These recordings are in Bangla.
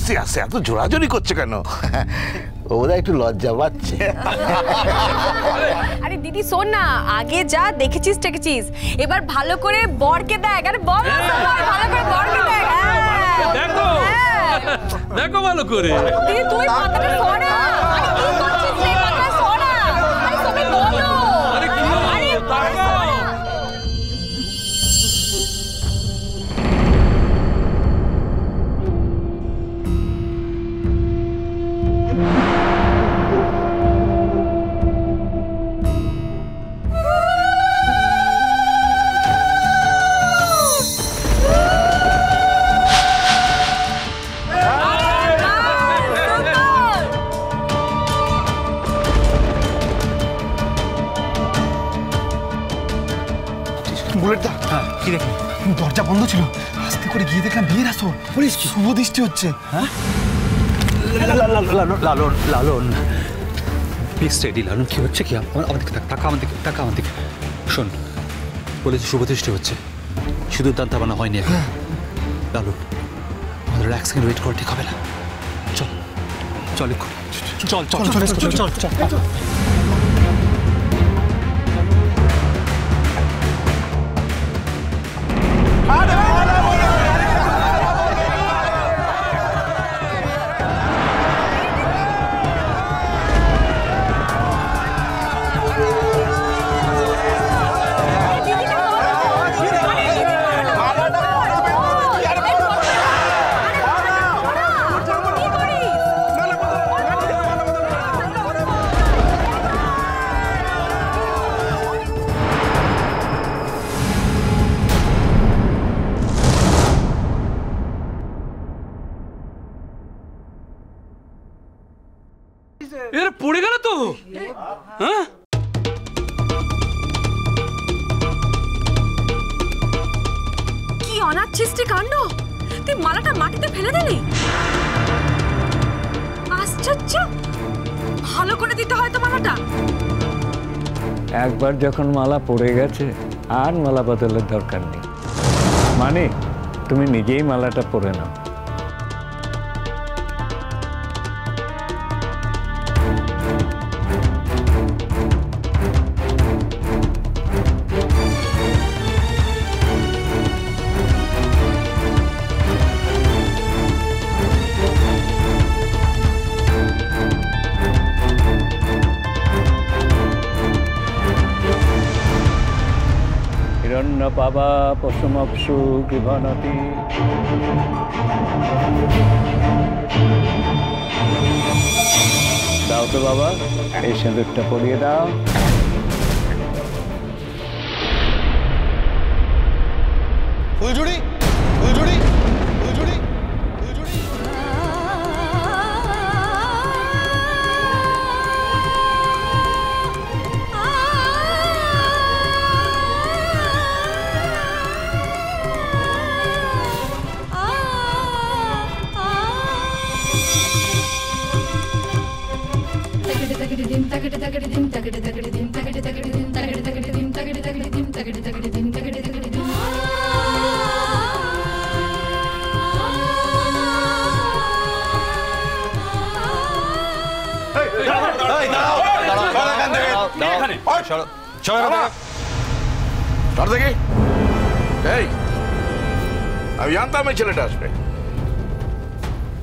আসছে আসছে এত জোরাজোরি করছে কেন? ওরা একটু লজ্জা পাচ্ছে। আরে দিদি শোন না, আগে যা দেখেছিস টেকেছিস, এবার ভালো করে বরকে দেখ। আরে বল ভালো করে বরকে দেখ। দেখো দেখো ভালো করে। দিদি তুই মাথাটা সরা। আরে কি করছিস রে? মাথাটা সরা। আরে তুমি বলো। আরে কি হলো? তাকাও। বুলেটটা কি দেখি? দরজা বন্ধ ছিল, আস্তে করে গিয়ে দেখলাম বিয়ের আসর। বলিস কি শুভ দৃষ্টি হচ্ছে? হ্যাঁ লালন লালন প্লিজ স্টেডি। লালন কি হচ্ছে কি? আমার দিকে টাকা আমার দিকে শোন, বলেছি শুভ দৃষ্টি হচ্ছে, শুধু দান্তা বানা হয়নি এখন। লালন আমাদের এক সেকেন্ড ওয়েট করা ঠিক হবে না। চল চল চল চল চল চল চল চল। এর পড়ে গেল তো। হ্যাঁ কি অনাচ্ছিষ্টি কাণ্ড! তুই মালাটা মাটিতে ফেলে দিলি? আশ্চর্য! ভালো করে দিতে হয় তো মালাটা। একবার যখন মালা পড়ে গেছে আর মালা বদলের দরকার নেই। মানে তুমি নিজেই মালাটা পরে নাও। বাবা পশমপশু গৃহনতি দাও তো বাবা, এই সিঁদুরটা পরিয়ে দাও। ফুলঝুড়ি ফুলঝুড়ি ফুলঝুড়ি ফুলঝুড়ি। দেখি এই আমি জানতাম এই ছেলেটা আসবে।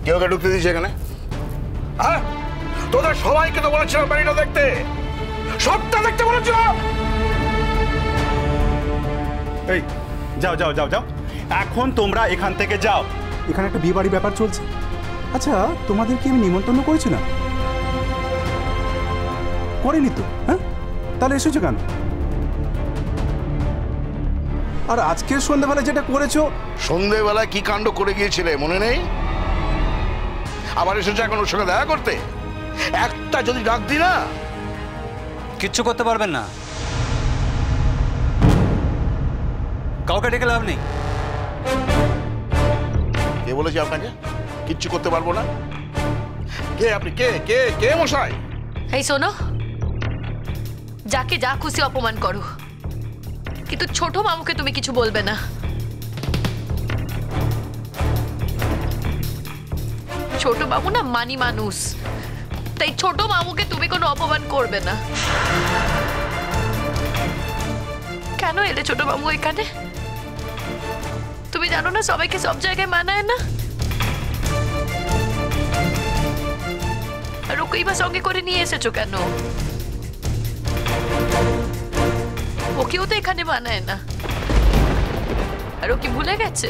কেউ কে ঢুকতে দিয়েছে এখানে? হ্যাঁ তোদের সবাইকে তো বলেছিলাম বাড়িটা দেখতে, সবটা দেখতে বলেছিলাম। এই যাও যাও যাও যাও, এখন তোমরা এখান থেকে যাও। এখানে একটা বিয়ে বাড়ি ব্যাপার চলছে। আচ্ছা তোমাদের কি আমি নিমন্ত্রণ করেছি না? করিনি তো? হ্যাঁ তাহলে এসেছো কেন? আর আজকের সন্ধ্যাবেলা যেটা করেছো। সন্ধ্যেবেলায় কি কাণ্ড করে গিয়েছিলে মনে নেই? আবার এসেছো এখন ওর সঙ্গে দেখা করতে? একটা যদি ডাক দি না কিচ্ছু করতে পারবেন না, কাউকে ডেকে লাভ নেই। কে বলেছে আপনাকে কিচ্ছু করতে পারবো না? কে আপনি? কে কে কে মশাই? এই শোনো, যাকে যা খুশি অপমান করো, কিন্তু ছোট মামুকে তুমি কিছু বলবে না। মামু না মানি মানুষ, তাই ছোট মামুকে তুমি কোনো অপমান করবে না। কেন এলে ছোট মামু এখানে? তুমি জানো না সবাইকে সব জায়গায় মানায় না। আর ওকেই বা সঙ্গে করে নিয়ে এসেছো কেন? ওকেও তো এখানে মানায় না। আর ও কি ভুলে গেছে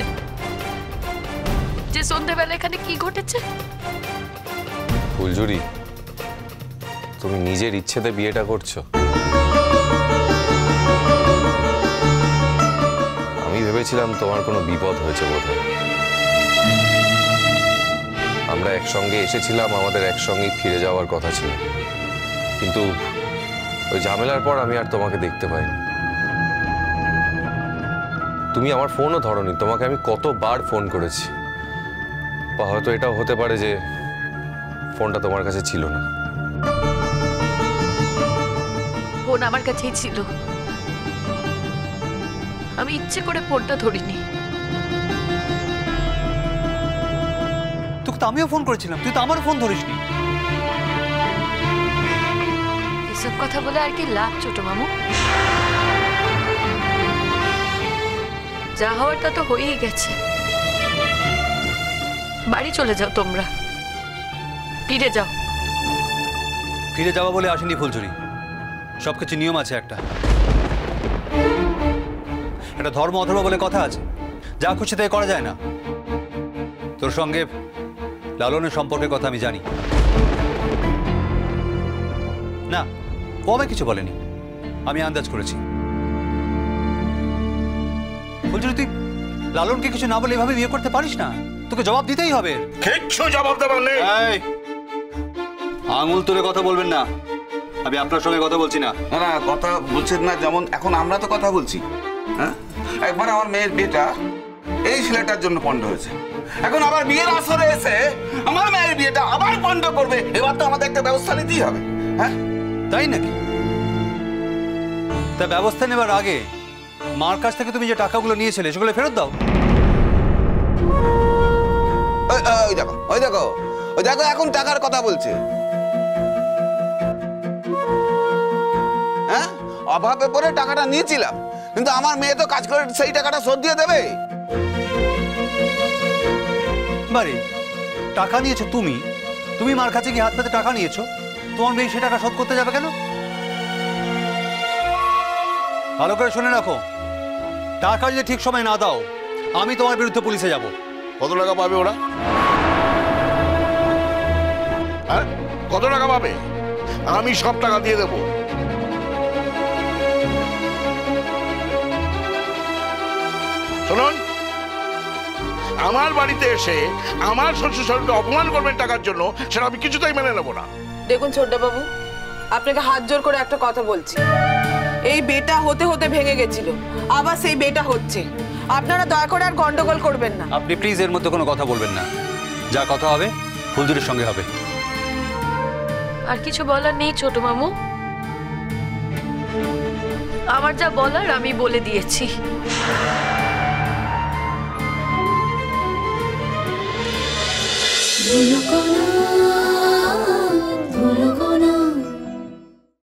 যে সন্ধ্যেবেলা এখানে কি ঘটেছে? ফুলঝুরি, তুমি নিজের ইচ্ছেতে বিয়েটা করছো? আমি ভেবেছিলাম তোমার কোনো বিপদ হয়েছে বোধহয়। আমরা একসঙ্গে এসেছিলাম, আমাদের একসঙ্গেই ফিরে যাওয়ার কথা ছিল, কিন্তু ওই ঝামেলার পর আমি আর তোমাকে দেখতে পাইনি। তুমি আমার ফোনও ধরোনি, তোমাকে আমি কতবার ফোন করেছি। বা হয়তো এটাও হতে পারে যে ফোনটা তোমার কাছে ছিল না। ফোন আমার কাছেই ছিল, আমি ইচ্ছে করে ফোনটা ধরিনি। তোকে তো আমিও ফোন করেছিলাম, তুই তো আমারও ফোন ধরিসনি। এসব কথা বলে আর কি লাভ ছোট মামু? যা হওয়ার তা তো হয়েই গেছে। বাড়ি চলে যাও তোমরা, ফিরে যাও। ফিরে যাওয়া বলে আসেনি ফুলঝুরি, সবকিছু নিয়ম আছে একটা। একটা ধর্ম অধর্ম বলে কথা আছে, যা খুশি তাই করা যায় না। তোর সঙ্গে লালনের সম্পর্কের কথা আমি জানি না, ও আমায় কিছু বলেনি, আমি আন্দাজ করেছি। ফুলঝুরি, তুই লালনকে কিছু না বলে এভাবে বিয়ে করতে পারিস না, তোকে জবাব দিতেই হবে। কিচ্ছু জবাব দেবার নেই। আঙুল তুলে কথা বলবেন না, আমি আপনার সঙ্গে কথা বলছি না। না না, কথা বলছেন না, যেমন এখন আমরা তো কথা বলছি। হ্যাঁ, একবার আমার মেয়ের বিয়েটা এই ছেলেটার জন্য পণ্ড হয়েছে, এখন আবার বিয়ের আসরে এসে আমার মেয়ের বিয়েটা আবার পণ্ড করবে। এবার তো আমাদের একটা ব্যবস্থা নিতেই হবে। হ্যাঁ, তাই নাকি? তা ব্যবস্থা নেবার আগে মার কাছ থেকে তুমি যে টাকাগুলো নিয়েছিলে সেগুলো ফেরত দাও। ওই দেখো ওই দেখো ওই দেখো, এখন টাকার কথা বলছে। হ্যাঁ, অভাবে পড়ে টাকাটা নিয়েছিলাম, কিন্তু আমার মেয়ে তো কাজ করে সেই টাকাটা শোধ দিয়ে দেবে। বারে টাকা নিয়েছো তুমি, তুমি মার কাছে গিয়ে হাত পেতে টাকা নিয়েছো, তোমার মেয়ে সে টাকা শোধ করতে যাবে কেন? ভালো করে শুনে রাখো, টাকা যদি ঠিক সময় না দাও আমি তোমার বিরুদ্ধে পুলিশে যাব। কত টাকা পাবে ওরা? হ্যাঁ, কত টাকা পাবে? আমি সব টাকা দিয়ে দেবো। শুনুন, আমার বাড়িতে এসে আমার শ্বশুর শাশুড়িকে অপমান করবেন টাকার জন্য, সেটা আমি কিছুতেই মেনে নেবো না। দেখুন ছোটবাবু, আপনাকে হাত জোর করে একটা কথা বলছি, এই বেটা হতে হতে ভেঙে গেছিল, আবার সেই বেটা হচ্ছে। আপনারা দয়া করে আর গন্ডগোল করবেন না। আপনি প্লিজ এর মধ্যে কোনো কথা বলবেন না, যা কথা হবে ফুলঝুরির সঙ্গে হবে। আর কিছু বলার নেই ছোট মামু, আমার যা বলার আমি বলে দিয়েছি। কোনো